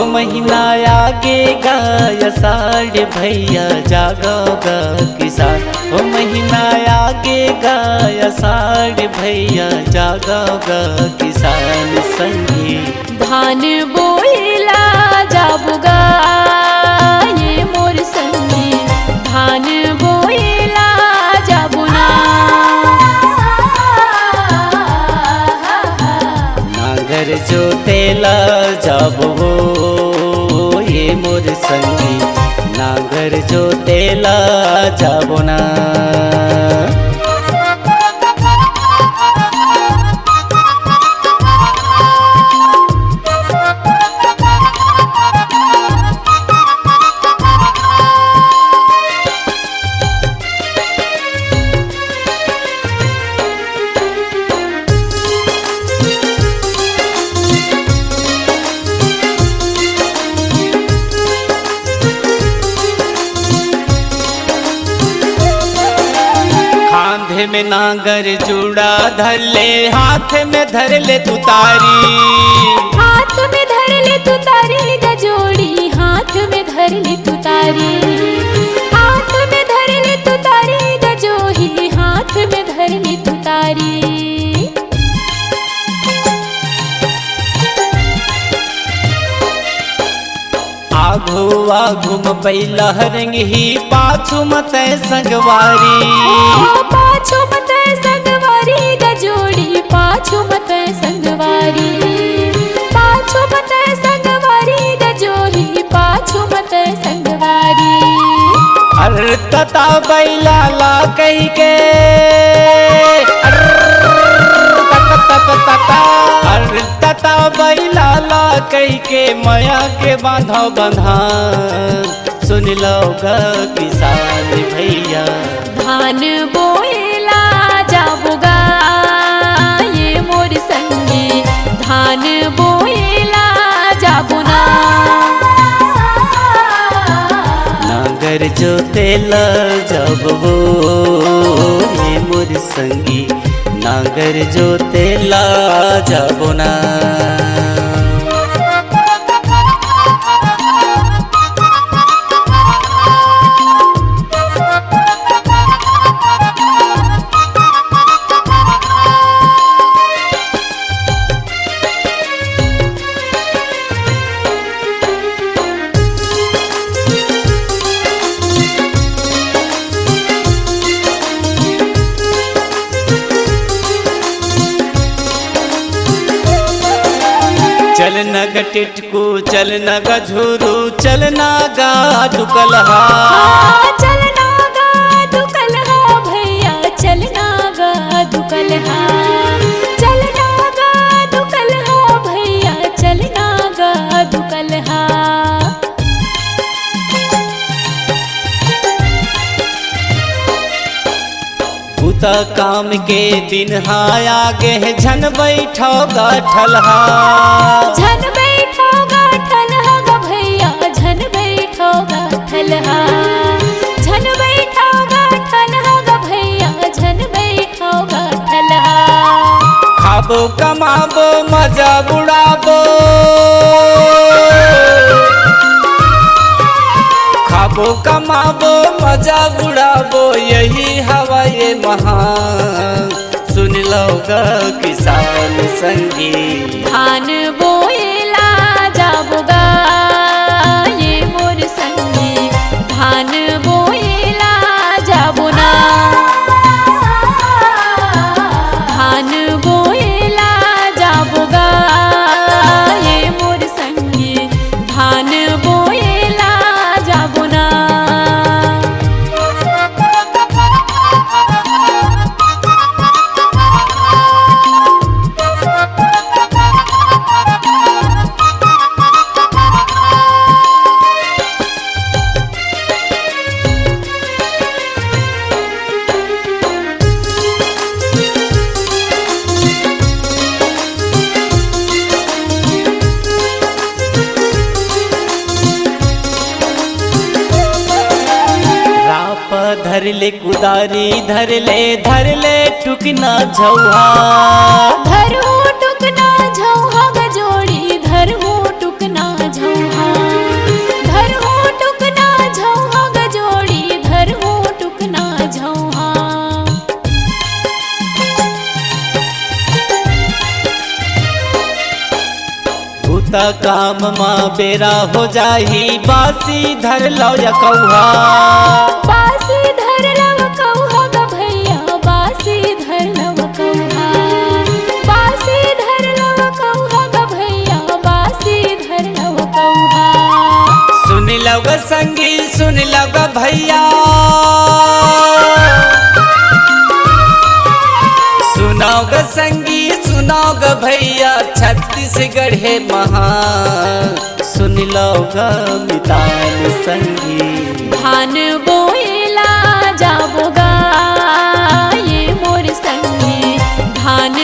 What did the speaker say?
महीना आगे गाय साढ़े भैया जागोगा किसान। ओ महीना आगे गाय साढ़े भैया जागोगा किसान संगी। धान बोएला जाबुगा ये मोर संगी, धान बोएला जाबुना। नांगर जोतेला जाबो ये मोर संगी, नांगर जोतेला जाबो ना। हाथ में नांगर जुड़ा धर ले, हाथ में धर ले तू तारी। हाथ में धर ले तू तारी गजोड़ी, हाथ में धर ले तू तारी। हाथ में धर ले तू तारी गजोही, हाथ में धर ले तू तारी। आघू आघू में पैला रंगी, पाछू मत संगवारी। पाछू मत संगवारी गजोड़ी, पाछू मत संगवारी। पाछू मत संगवारी गजोही, पाछू मत संगवारी। अर तता बैला ला कही के, अर तता बैला ला कही के माया के बांधा बंधान। सुन लोगा किसान भैया, धान बोएला जाबुगा ये मोर संगी, धान बोएला जाबुना। नांगर जोतेला जाबो ये मोर संगी, नांगर जोतेला जाबो ना। चलना ग टिटकू, चलना ग झुरू, चलना गा दुकलहा। चलना गा दुकलहा भैया, चलना गा दुकलहा। चलना गा दुकलहा भैया, चलना गा दुकलहा। उता काम के दिन हाया गे, झन बैठो गाठलहा। झन बैठो गाठलहा ग भैया, झन बैठो गाठलहा। झन बैठो गाठलहा ग भैया, झन बैठो गाठलहा। खाबो कमाबो मजा बुड़ाबो, खाबो कमाबो मजा बुड़ाबो यही हवा ये महान। सुन लोगा किसान संगी, धान बोएला ले कुदारी धर ले टुकना झौहा। धरहु टुकना झौहा गजोड़ी धरहु टुकना झौहा। धरहु टुकना झौहा गजोड़ी धरहु टुकना झौहा। भूता काम माँ बेरा हो जाही बासी धर लो या कौहा। बासी धर लव कौहा ग भैया बासी धर लव कौहा। बासी धर लव कौहा ग भैया बासी धर लव कौहा। सुन लो ग संगी सुन लो ग भैया। सुनाओ ग संगी सुनाओ ग भैया छत्तीसगढ़ है महान। सुन लो ग मितान संगी। धान बोएला जाबोगा ये मोर संगी। धान